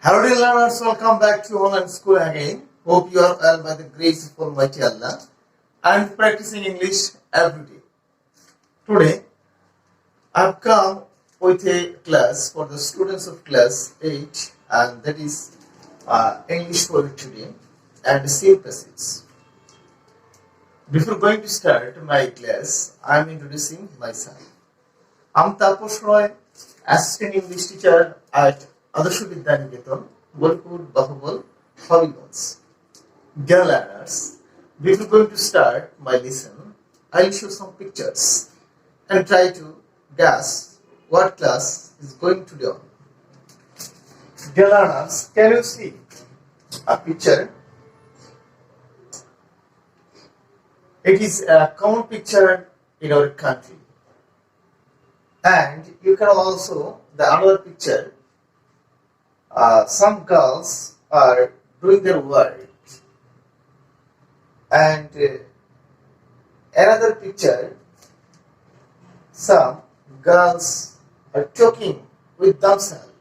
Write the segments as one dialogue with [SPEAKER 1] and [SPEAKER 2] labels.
[SPEAKER 1] Hello dear learners, welcome back to online school again. Hope you are well by the grace of Almighty Allah and practicing English every day. Today, I've come with a class for the students of class 8 and that is English for today and the same passage. Before going to start my class, I am introducing myself. I'm Taposh Roy, Assistant English Teacher at Adarsh Vidyaniketan, Bolpur, Bahubal, Hobbygonz. Dear learners, before going to start my lesson, I'll show some pictures and try to guess what class is going to be on. Dear learners, can you see a picture? It is a common picture in our country. And you can also, the other picture, some girls are doing their work. And another picture, some girls are talking with themselves.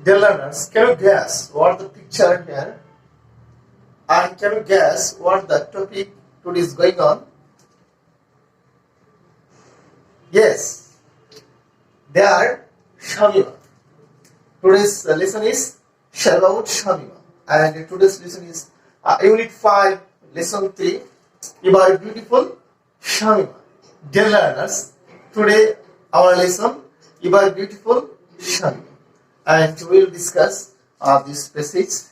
[SPEAKER 1] Dear learners, can you guess what the picture here? And can you guess what the topic today is going on? Yes, they are Shamima. Today's lesson is about Shamima. And today's lesson is Unit 5, Lesson 3, You Are Beautiful, Shamima. Dear learners, today our lesson, You Are Beautiful, Shamima. And we will discuss this passage.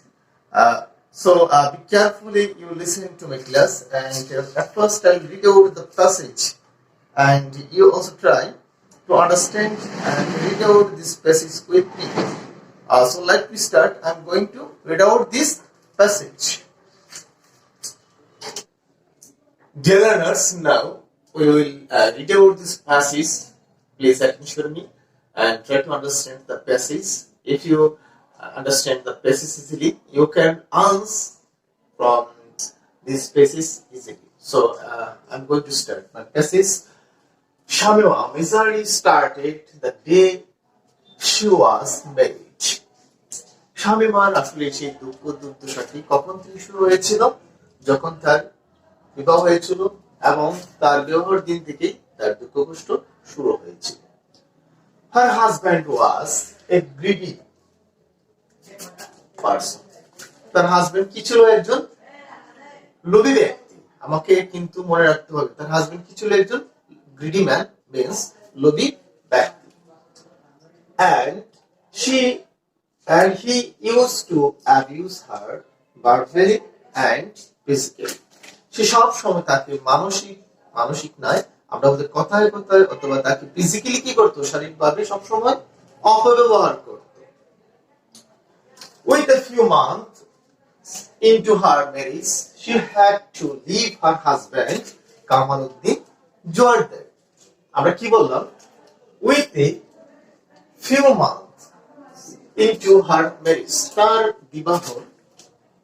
[SPEAKER 1] So be carefully you listen to my class, and at first I will read out the passage and you also try to understand and read out this passage with me. So let me start. I am going to read out this passage. Dear learners, now we will read out this passage. Please attention to me and try to understand the passage. If you understand the passage easily, you can answer from this passage easily. So I'm going to start my passage. Shamima misery started the day she was married. শামিমার আসলে সেই দুঃখ দুর্দশাটি কখন থেকে শুরু হয়েছিল? যখন তার বিবাহ হয়েছিল এবং তার বিবাহের দিন থেকেই তার দুঃখ কষ্ট শুরু হয়েছিল। Her husband was a greedy person. তার হাজবেন্ড কি ছিল? একজন লোভী ব্যক্তি। আমাকে কিন্তু মনে রাখতে হবে, তার হাজবেন্ড কি ছিল? একজন greedy man means লোভী ব্যক্তি। And he used to abuse her verbally and physically. সে সব সময় তাকে মানসিক নয়, আমরা বলতে কথায় কথায় অথবা তাকে ফিজিক্যালি কি করতো? শারীরিকভাবে সব সময় অপব্যবহার করত। With a few months into her marriage, she had to leave her husband Kamaluddin Jordan. আমরা কি বললাম? With a few months into her marriage, তার বিবাহ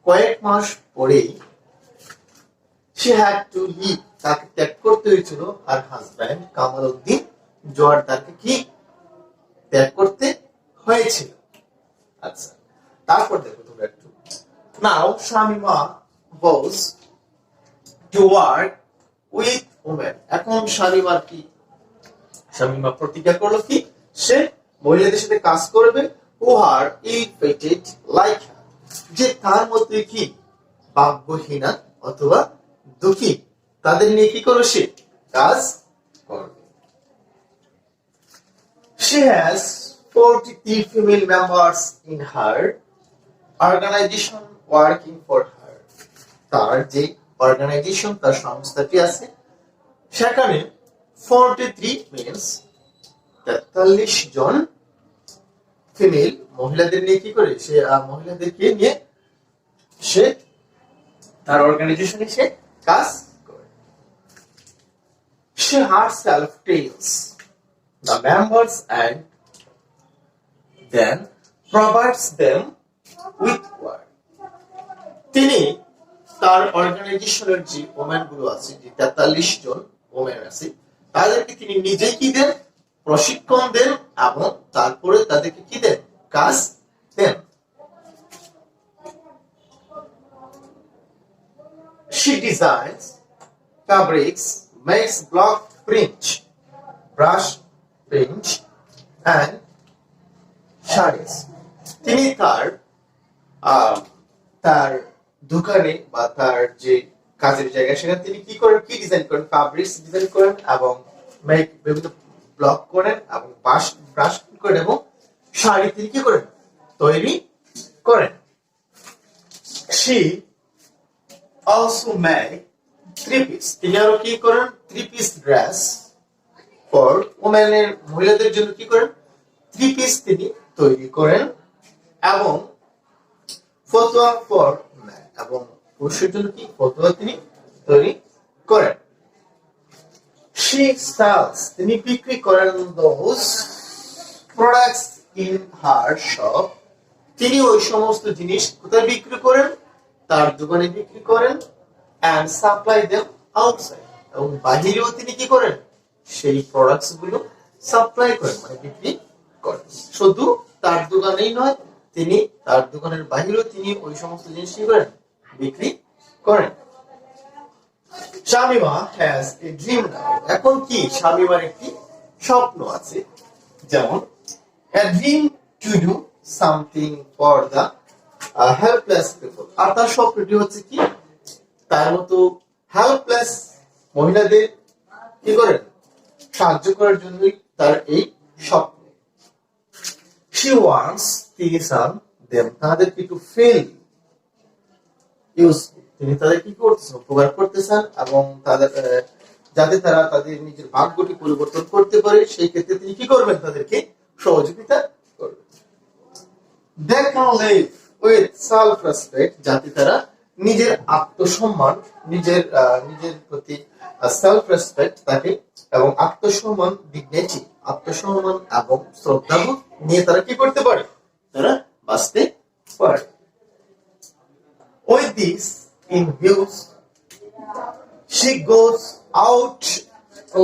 [SPEAKER 1] কয়েক মাস পরেই she had to leave, তাকে ত্যাগ করতে হয়েছিল her husband কামালউদ্দিন জোয়ারদারকে কি ত্যাগ করতে হয়েছিল। আচ্ছা, তারপর দেখো তোমরা একটু। Now Shamima was to work with women. এখন শামিমার কি? শামিমা প্রতিজ্ঞা করলো কি? সে মহিলাদের সাথে কাজ করবে who are ill-fated like her, যে তার মধ্যে কি ভাগ্যহীনা অথবা দুঃখী, তাদের নিয়ে কি করবে? সে কাজ করবে। She has 43 female members in her organization working for her. তার যে অর্গানাইজেশন, তার সংস্থাটি আছে, সেখানে 43 means 43 জন ফিমেল মহিলাদের নিয়ে কি করে? সে মহিলাদেরকে নিয়ে সে তার অর্গানাইজেশনে সে কাজ করে। She herself tells the members and then provides them with work. তিনি তার অর্গানাইজেশনের যে ওমেন গুলো আছে, যে 43 জন ওমেন আছে, তাদেরকে তিনি নিজেই কি দেন? প্রশিক্ষণ দেন এবং তারপরে তাদেরকে কি দেন, কাজ দেন। She designs fabrics, makes block print, brush print and saris. তিনি তার দোকানে বা তার যে কাজের জায়গা সেখানে তিনি কি করেন, কি ডিজাইন করেন, ফ্যাব্রিক্স ডিজাইন করেন এবং মেক বিভিন্ন ব্লক করেন এবং ব্রাশ করেন এবং শাড়ি তিনি কি করেন, তৈরি করেন। She also make three piece, তিনি আরো কি করেন, থ্রি পিস ড্রেস ফর ওমেনের, মহিলাদের জন্য কি করেন, থ্রি পিস তিনি তৈরি করেন এবং ফতোয়া ফর মেন, এবং পুরুষের জন্য কি ফতোয়া তিনি তৈরি করেন। She sells, তিনি বিক্রি করেন those products in her shop, তিনি ওই সমস্ত জিনিস কোথায় বিক্রি করেন, তার দোকানে বিক্রি করেন and supply them outside, এবং বাহিরেও তিনি কি করেন, সেই প্রোডাক্টস গুলো সাপ্লাই করেন, মানে বিক্রি করেন। শুধু তার দোকানেই নয়, তিনি তার দোকানের বাহিরেও তিনি ওই সমস্ত জিনিস কি করেন, বিক্রি করেন। Shamima has a dream now, এখন কি শামিমার একটি স্বপ্ন আছে, যেমন a dream to do something for the helpless people, আর তার স্বপ্নটি হচ্ছে কি, তার মতো হেল্পলেস মহিলাদের কি করেন, সাহায্য করার জন্যই তার এই স্বপ্ন। She wants, তিনি চান them, তাদেরকে to feel useful, তিনি তাদের কি করতেছেন, উপকার করতে চান এবং তাদের যাতে তারা তাদের নিজের ভাগ্যটি পরিবর্তন করতে পারে, সেই ক্ষেত্রে তিনি কি করবেন, তাদেরকে সহযোগিতা করবেন। They can live with self-respect, যাতে তারা নিজের আত্মসম্মান, নিজের প্রতি সেলফ রেসপেক্ট থাকে এবং আত্মসম্মান, ডিগনিটি, আত্মসম্মান এবং শ্রদ্ধাবোধ নিয়ে তারা কি করতে পারে, তারা বাঁচতে পারে। With this in views, she goes out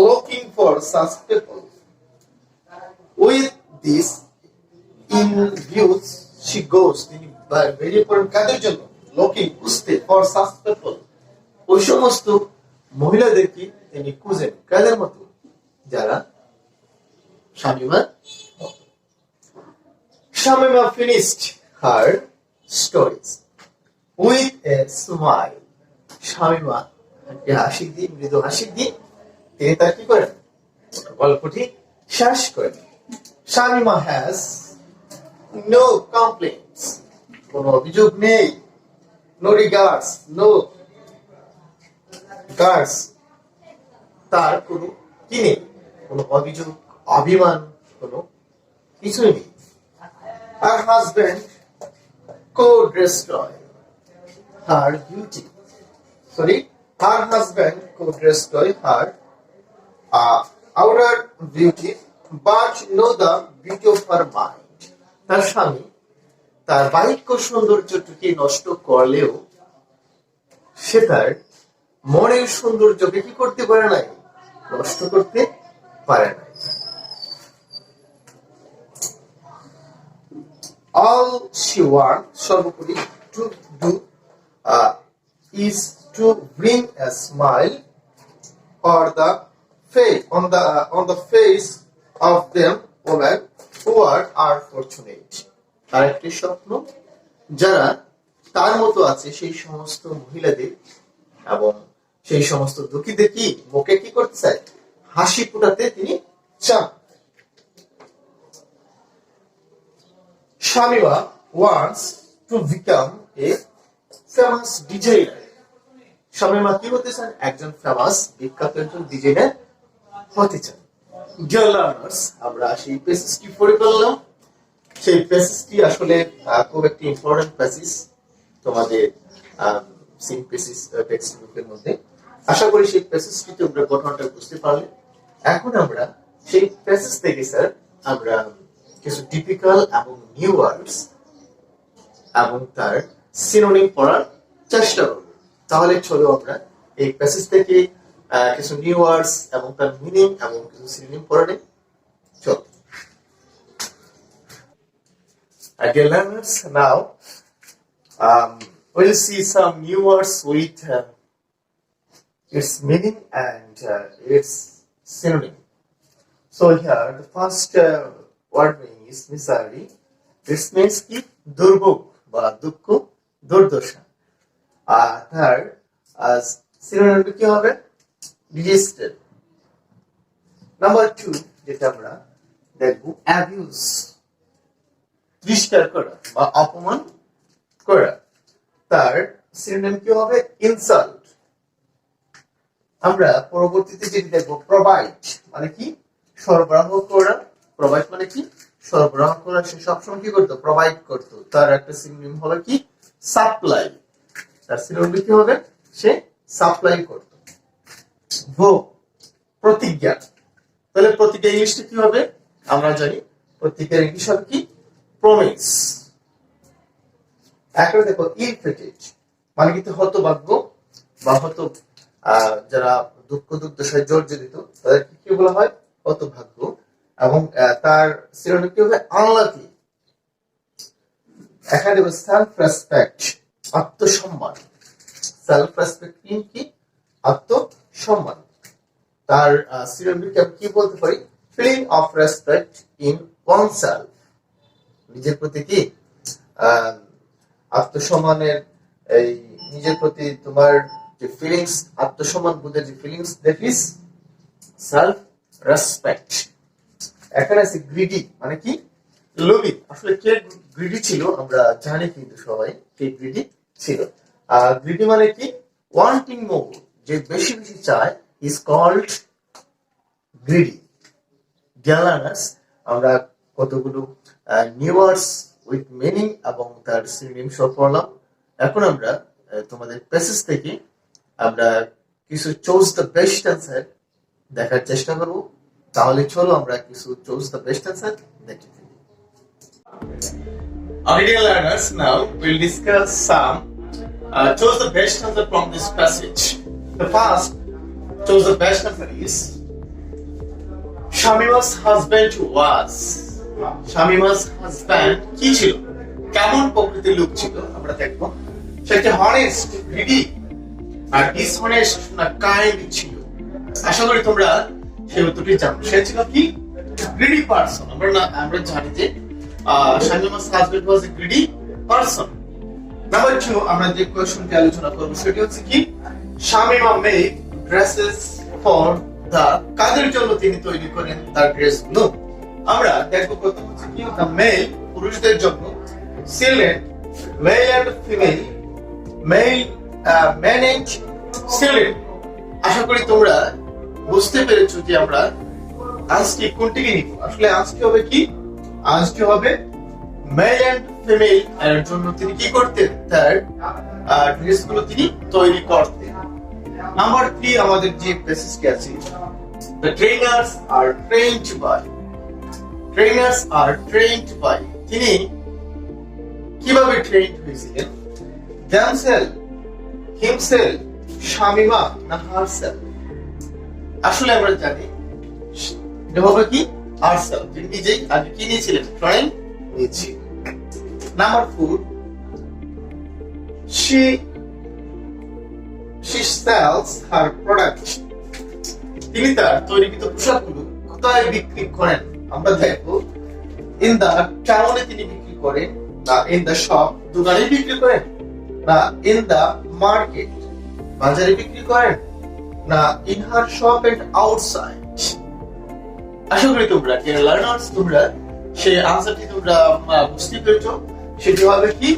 [SPEAKER 1] looking for such people. With this in views, she goes, তিনি বেরিয়ে পড়েন কাদের জন্য, looking, খুঁজতে, for such people, ওই সমস্ত মহিলাদেরকে তিনি খুঁজেন, কাদের মতো, যারা শামিমার মতো। Shamima finished her stories with a smile, Shamima একটি হাসি দিয়ে, মৃদু হাসি দিয়ে তিনি তার কি করেন, গল্পটি শেষ করেন। শামিমা has no complaints, কোনো অভিযোগ নেই, no regards, no regards, তার কোনো কি নেই, কোনো অভিযোগ, অভিমান, কোনো কিছুই নেই। Her husband could destroy her beauty, her husband could destroy her outer beauty but know the beauty of her mind, তার স্বামী তার বাহ্যিক সৌন্দর্যটিকে নষ্ট করলেও সে তার মনের সৌন্দর্যকে কি করতে পারে নাই, নষ্ট করতে পারে নাই। All she wants, সর্বোপরি, to do is to bring a smile or the face on the face of them women who are fortunate. তার একটি স্বপ্ন, যারা তার মতো আছে সেই সমস্ত মহিলাদের এবং সেই সমস্ত দুঃখীদের কি মুখে কি করতে চায়, হাসি ফুটাতে তিনি চান। Shamima wants to become a famous designer, Shamima কি হতে চান, একজন ফেমাস, বিখ্যাত একজন ডিজাইনার হতে চান। ডিয়ার লার্নার্স, আমরা সেই পেসেজটি পড়ে ফেললাম। সেই পেসেজটি আসলে খুব একটি ইম্পর্টেন্ট পেসেজ তোমাদের সিনথেসিস টেক্সট বুকের মধ্যে। আশা করি সেই প্যাসেজটি তোমরা গঠনটা বুঝতে পারলে। এখন আমরা সেই প্যাসেজ থেকে স্যার আমরা কিছু টিপিক্যাল এবং নিউ ওয়ার্ডস এবং তার সিনোনিম পড়ার চেষ্টা করব। তাহলে চলো আমরা এই প্যাসেজ থেকে কিছু নিউ ওয়ার্ডস এবং তার মিনিং এবং কিছু সিনোনিম পড়ে নিই। চল dear learners, now we'll see some new words with its meaning and its synonym. So here the first word meaning is misery. This means ki durbhog ba dukkho durdosha. Third as synonym কি হবে disaster. Number 2 যেটা আমরা দেখব abuse, তিরস্কার করা বা অপমান করা। তার সিনোনিম কি হবে ইনসাল্ট। আমরা পরবর্তীতে যেটি দেখব প্রোভাইড মানে কি সরবরাহ করা। প্রোভাইড মানে কি সরবরাহ করা। সে সবসময় কি করতো প্রোভাইড করতো। তার একটা সিনোনিম হবে কি সাপ্লাই। তার সিনোনিম কি হবে সে সাপ্লাই করতো। ভোগ প্রতিজ্ঞা। তাহলে প্রতিজ্ঞা ইংলিশে কি হবে আমরা জানি প্রতিজ্ঞার ইংলিশ হবে কি প্রমিস। এখন দেখো ইনফেটেড মানে কিন্তু হতভাগ্য বা হত যারা দুঃখ দুর্দশায় জর্জরিত তাদেরকে কি বলা হয় হতভাগ্য। এবং তার সিনোনিম কি হবে আনলাকি। এখানে সেলফ রেসপেক্ট আত্মসম্মান। সেলফ রেসপেক্ট কি আত্মসম্মান। তার সিনোনিমকে আমি কি বলতে পারি feeling of respect in oneself. নিজের প্রতি কি আত্মসম্মানের এই নিজের প্রতি তোমার যে ফিলিংস আত্মসম্মান বোধের যে feelings that is self respect. এখানে আছে গ্রিডি মানে কি লোভী। আসলে কে গ্রিডি ছিল আমরা জানি কিন্তু সবাই কে গ্রিডি ছিল। গ্রিডি মানে কি ওয়ান্টিং মোর, যে বেশি বেশি চায় is called greedy. Dear learners আমরা কতগুলো নিউ ওয়ার্ডস উইথ মিনিং এবং তার সিনোনিম সহ পড়লাম। এখন আমরা তোমাদের প্যাসেজ থেকে আমরা কিছু চুজ দ্য বেস্ট অ্যান্সার দেখার চেষ্টা করব। তাহলে চলো আমরা কিছু চুজ দ্য বেস্ট অ্যান্সার দেখে ফেলি। Okay, dear learners, now we'll discuss some choose the best answer from this passage. The first choose the best answer is Shamima's husband was. Shamima's husband কি ছিল কেমন প্রকৃতির লোক ছিল আমরা দেখব। সে কি হনেস্ট গ্রিডি আর ডিসহনেস্ট না কাইন্ড ছিল। আশা করি তোমরা সেই উত্তরটি জানো। সে ছিল কি গ্রিডি পারসন। আমরা জানি যে Shamima's husband was a greedy person. Number 2 আমরা যে কোশ্চেনটি আলোচনা করব সেটি হচ্ছে কি Shamima made dresses for the কাদের জন্য তিনি তৈরি করেন তার ড্রেসগুলো। আমরা দেখব প্রথম হচ্ছে কি দ্য মেল পুরুষদের জন্য, children male and female, male men and children. আশা করি তোমরা বুঝতে পেরেছো যে আমরা আজকে কোনটিকে নিব। আসলে আজকে হবে কি আজকে হবে মেল এন্ড ফিমেল এর জন্য তিনি কি করতেন তার ড্রেসগুলো তিনি তৈরি করতেন। নাম্বার 3 আমাদের যে প্যাসেজটি আছে the trainers are trained by. Trainers are trained by তিনি কিভাবে ট্রেন্ড হয়েছিলেন themselves, himself, শামিমা না herself। আসলে আমরা জানি এটা হবে কি herself। তিনি নিজেই আগে কি নিয়েছিলেন ট্রেন নিয়েছি। Number 4 she sells her product। তিনি তার তৈরিকৃত পোশাকগুলো কোথায় বিক্রি করেন আমরা দেখব। ইন দা টাউনে তিনি বিক্রি করেন না ইন দা শপ দোকানে বিক্রি করেন না ইন দা মার্কেট বাজারে বিক্রি করেন না in her shop and outside. আশা করি তোমরা ডিয়ার লার্নার্স তোমরা সেই আনসারটি তোমরা বুঝতে পেরেছো। সেটি হবে কি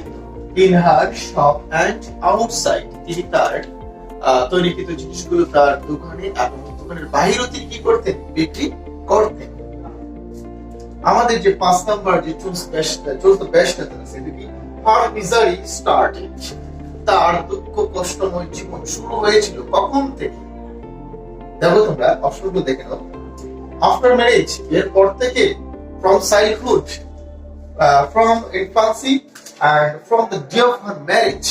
[SPEAKER 1] in her shop and outside. তিনি তার তৈরিকৃত জিনিসগুলো তার দোকানে এবং দোকানের বাইরেও তিনি কি করতেন বিক্রি করতেন। আমাদের যে 5 নাম্বার যে চুজ দ্য বেস্ট আছে সেটি কি হার মিজারি স্টার্টেড। তার দুঃখ কষ্টময় জীবন শুরু হয়েছিল কখন থেকে। দেখো তোমরা অপশনগুলো দেখে নাও। আফটার ম্যারেজ এর পর থেকে, from childhood, from infancy and from the day of her marriage.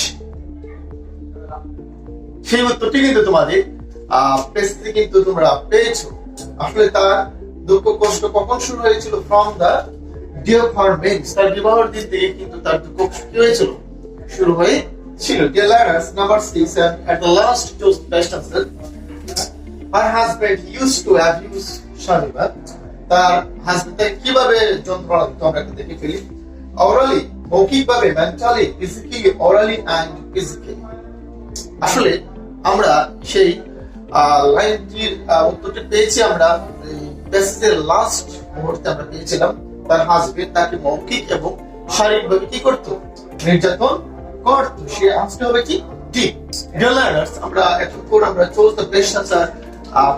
[SPEAKER 1] সেই উত্তরটি কিন্তু তোমাদের পেজে কিন্তু তোমরা পেয়েছো। আসলে তার দুঃখ কষ্ট কখন শুরু হয়েছিল? From the day of her marriage, তার বিবাহের দিন থেকে কিন্তু তার দুঃখ কি হয়েছিল? শুরু হয়েছিল। Dear learners, number 6 and at the last choose best answer. Her husband used to abuse Shamima. তার হাজবেন্ড কিভাবে যন্ত্রণা দিত আমরা একটু দেখে ফেলি। অরালি, মৌখিকভাবে, mentally, physically, orally and physically. আসলে আমরা সেই লাইনটির উত্তরটি পেয়েছি আমরা প্যাসেজের লাস্ট মুহূর্তে আমরা পেয়েছিলাম তার হাজবেন্ড তাকে মৌখিক এবং শারীরিকভাবে কি করত? নির্যাতন করত। সে আনসার হবে কি? ডি। ডিয়ার লার্নার্স, আমরা এতক্ষণ আমরা চুজ দ্য বেস্ট আনসার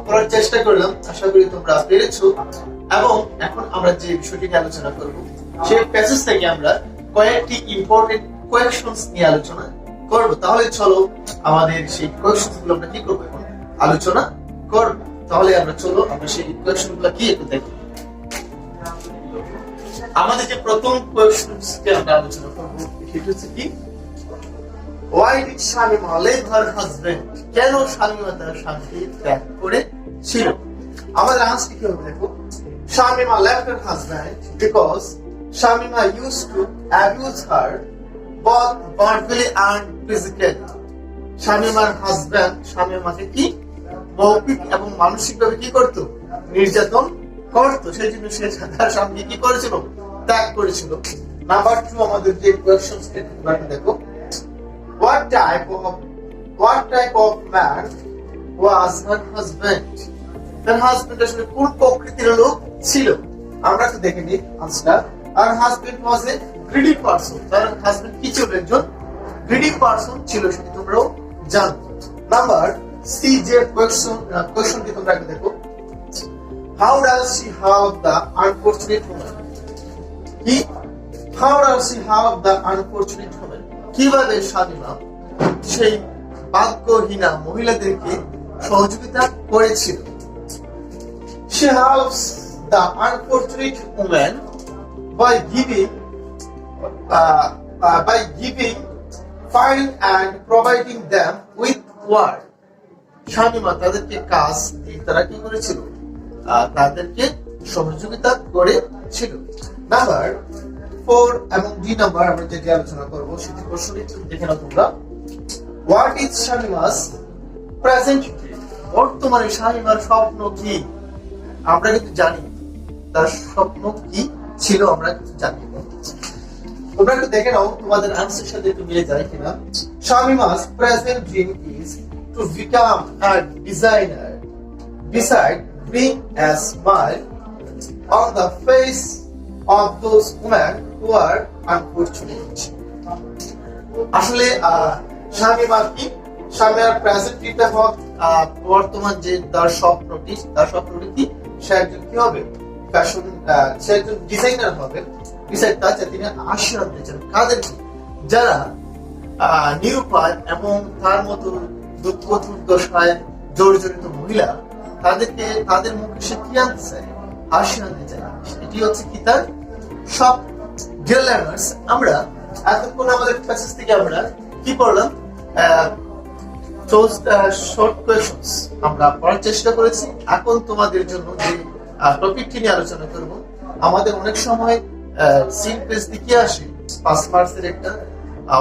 [SPEAKER 1] করার চেষ্টা করলাম, আশা করি তোমরা পেরেছো। এবং এখন আমরা যে বিষয়টি নিয়ে আলোচনা করব সেই প্যাসেজ থেকে আমরা কয়েকটি ইম্পর্টেন্ট কোয়েকশনস নিয়ে আলোচনা করব। তাহলে চলো আমাদের সেই কোয়েকশনস গুলো আমরা কি করব? এখন আলোচনা করব। তাহলে আমরা চলো আমরা সেই কোয়েকশন গুলো কি একটু দেখি। আমাদের যে প্রথম কোয়েকশনস কে আমরা আলোচনা করব সেটা হচ্ছে কি? Why did Shamima leave her husband? কেন শামিমা তার স্বামীকে ত্যাগ করেছিল? আমাদের আনসার কি হবে দেখো। Shamima left her husband because Shamima used to abuse her both verbally and physically. শামিমার হাজবেন্ড শামিমাকে কি মৌখিক এবং মানসিকভাবে কি করত? নির্যাতন করত। সেই জন্য সে তার স্বামীকে কি করেছিল? ত্যাগ করেছিল। নাম্বার 2 আমাদের যে কোয়েশ্চন স্টেটমেন্ট দেখো। What type of man was her husband? তার হাজবেন্ড আসলে কোন প্রকৃতির লোক ছিল? আমরা একটু দেখে নিই answer. Her husband was a greedy person. তার হাজবেন্ড কি ছিল? একজন greedy person ছিল, সেটা তোমরাও জানো। নাম্বার সি যে কোয়েশ্চনটি তোমরা একটু দেখো। How does she have the unfortunate woman? কি? How does she have the unfortunate woman? কিভাবে শামিমা সেই ভাগ্যহীনা মহিলাদেরকে সহযোগিতা করেছিল? She helps the unfortunate woman by giving, finding and providing them with work. Shamima তাদেরকে কাজ দিয়ে তারা কি করেছিল? তাদেরকে সহযোগিতা করেছিল। নাম্বার 4 এবং ডি নাম্বার আমরা যেটি আলোচনা করব সেটি প্রশ্নটি দেখে নাও তোমরা। What is Shamima's present dream? বর্তমানে শামিমার স্বপ্ন কি? আমরা কিন্তু জানি তার স্বপ্ন কি ছিল, আমরা কিন্তু জানি। তোমরা একটু দেখে নাও তোমাদের আনসারের সাথে একটু মিলে যায় কিনা। Shamima's present dream is to become a designer, beside bring a smile on the face of those women who are unfortunate. আসলে শামিমা কি? শামিমার প্রেজেন্ট ড্রিমটা হোক বর্তমান যে তার স্বপ্নটি কি? সে একজন কি হবে? ফ্যাশন, সে একজন ডিজাইনার হবে। বিসাইড তার তিনি আশীর্বাদ দিয়েছেন কাদেরকে? যারা নিরুপায় এবং তার মতো দুঃখ দুর্দশায় জর্জরিত মহিলা, তাদেরকে তাদের মুখে সে কি আনতে চায়? হাসি আনতে চায়। এটি হচ্ছে কি তার স্বপ্ন। ডিয়ার লার্নার্স, আমরা এতক্ষণ আমাদের প্যাসেজ থেকে আমরা কি পড়লাম? শর্ট কোয়েশনস আমরা পড়ার চেষ্টা করেছি। এখন তোমাদের জন্য যে টপিকটি নিয়ে আলোচনা করব, আমাদের অনেক সময় সিন পেজ দিকে আসে 5 মার্কসের একটা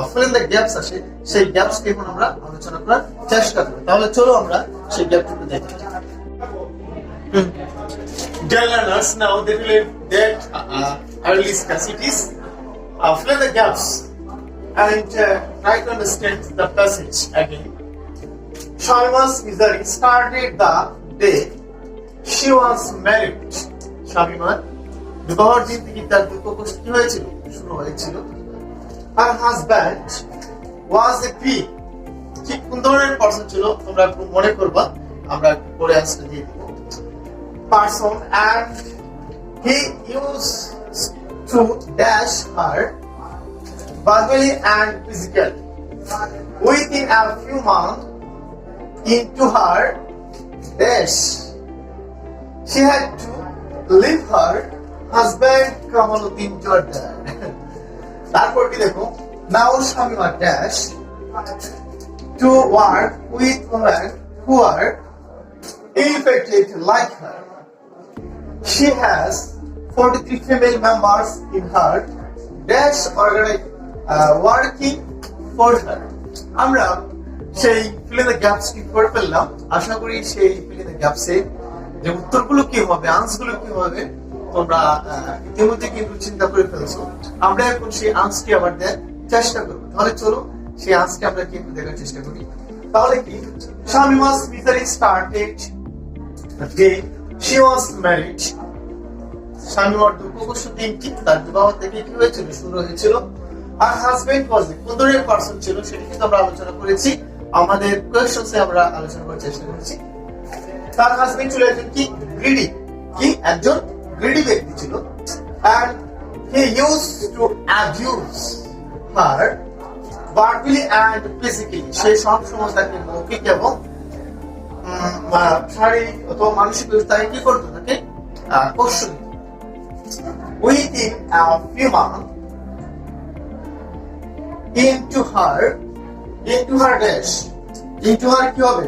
[SPEAKER 1] fill in the gaps আসে, সেই গ্যাপস কে এখন আমরা আলোচনা করার চেষ্টা করব। তাহলে চলো আমরা সেই গ্যাপটুকু দেখি। Dear learners, now they will that I will discuss it is fill in the gaps and try to understand the passage again. Shamima's misery started the day she was married. শামিমার বিবাহের দিন থেকে তার দুঃখ কষ্ট কি হয়েছিল? শুরু হয়েছিল। Her husband was a pig. কি কোন ধরনের পারসন ছিল তোমরা একটু মনে করবা, আমরা একটু পরে আসতে দিয়ে দেব। Person, and he used to dash her verbally and physically. Within a few months into her dash, she had to leave her husband Kamaluddin Jordan. তারপর কি দেখো, now Shamima dash to work with women who are ill-fated like her. she has 43 female members in her dash working for her. আমরা সেই fill in the gaps কি করে ফেললাম। আশা করি সেই fill in the gaps এ যে উত্তরগুলো কি হবে, আনসারগুলো কি হবে তোমরা ইতিমধ্যে কিন্তু চিন্তা করে ফেলছো। আমরা এখন সেই আনসারটি আবার দেওয়ার চেষ্টা করব। তাহলে চলো সেই আনসারটি আমরা কিন্তু দেখার চেষ্টা করি। তাহলে কি শামিমা's misery started the day she was married. শামিমার দুঃখ কষ্ট দিনটি তার বিবাহ থেকে কি হয়েছিল, শুরু হয়েছিল। আর হাজবেন্ড ওয়াজ কোন ধরনের পারসন ছিল সেটা কিন্তু আমরা আলোচনা করেছি, আমাদের কোয়েশ্চনসে আমরা আলোচনা করার চেষ্টা করেছি। তার হাজবেন্ড ছিল একজন কি গ্রিডি, কি একজন গ্রিডি ব্যক্তি ছিল। and he used to abuse her verbally and physically. সে সব সময় তাকে মৌখিক এবং শারীরিক অথবা মানসিক তাকে কি করতো, তাকে কষ্ট দিত। within a few months into her dash, into her কি হবে,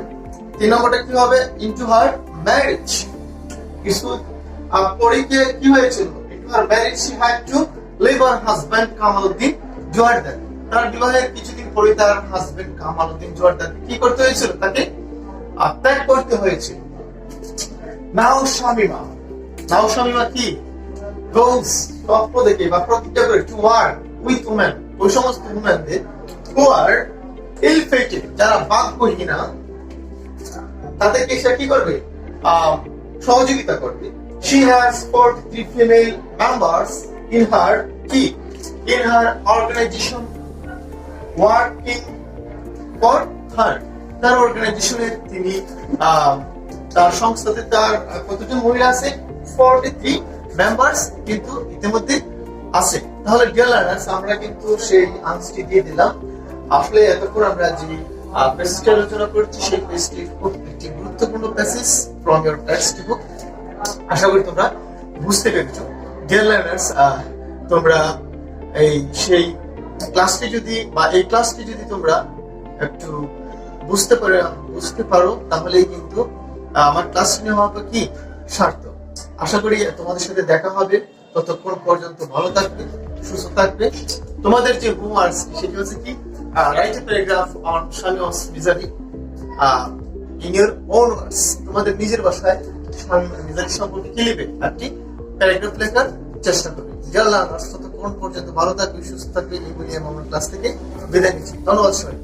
[SPEAKER 1] 3 নম্বরটা কি হবে, into her marriage। কিছু পরে কি হয়েছিল, into her marriage she had to leave her husband Kamaluddin Joardar. তার বিবাহের কিছুদিন পরে তার হাজবেন্ড কামালউদ্দিন জোয়ারদার কি করতে হয়েছিল, তাকে ত্যাগ করতে হয়েছিল। নাও শামিমা কি goes স্বপ্ন দেখে বা প্রতিজ্ঞা করে to work with women, ওই সমস্ত womenদের who are ill-fated, যারা ভাগ্যহীনা, তাদেরকে সে কি করবে, সহযোগিতা করবে। she has 43 female members in her organization working for her। তার অর্গানাইজেশনের তিনি তার সংস্থাতে তার কতজন মহিলা আছে, 43 মেম্বার্স কিন্তু ইতিমধ্যে আছে। তাহলে ডিয়ার লার্নার্স আমরা কিন্তু সেই আনসারটি দিয়ে দিলাম। আসলে এতক্ষণ আমরা যে প্যাসেজটি আলোচনা করছি সেই প্যাসেজটি খুব একটি গুরুত্বপূর্ণ passage from your text book. আশা করি তোমরা বুঝতে পেরেছো। ডিয়ার লার্নার্স তোমরা সেই ক্লাসটি যদি বা এই ক্লাসটি যদি তোমরা একটু বুঝতে পারো তাহলেই কিন্তু আমার ক্লাস নেওয়া হবে কি সার্থক। আশা করি তোমাদের সাথে দেখা হবে, ততক্ষণ পর্যন্ত ভালো থাকবে, সুস্থ থাকবে। তোমাদের যে হোমওয়ার্ক সেটি হচ্ছে কি, write a paragraph on Shamima's misery in your own words. তোমাদের নিজের ভাষায় শামিমা's misery সম্পর্কে কি লিখবে, একটি প্যারাগ্রাফ লেখার চেষ্টা করবে। ততক্ষণ পর্যন্ত ভালো থাকবে, সুস্থ থাকবে, এই বলে আমার ক্লাস থেকে বিদায় নিচ্ছি। ধন্যবাদ সবাই।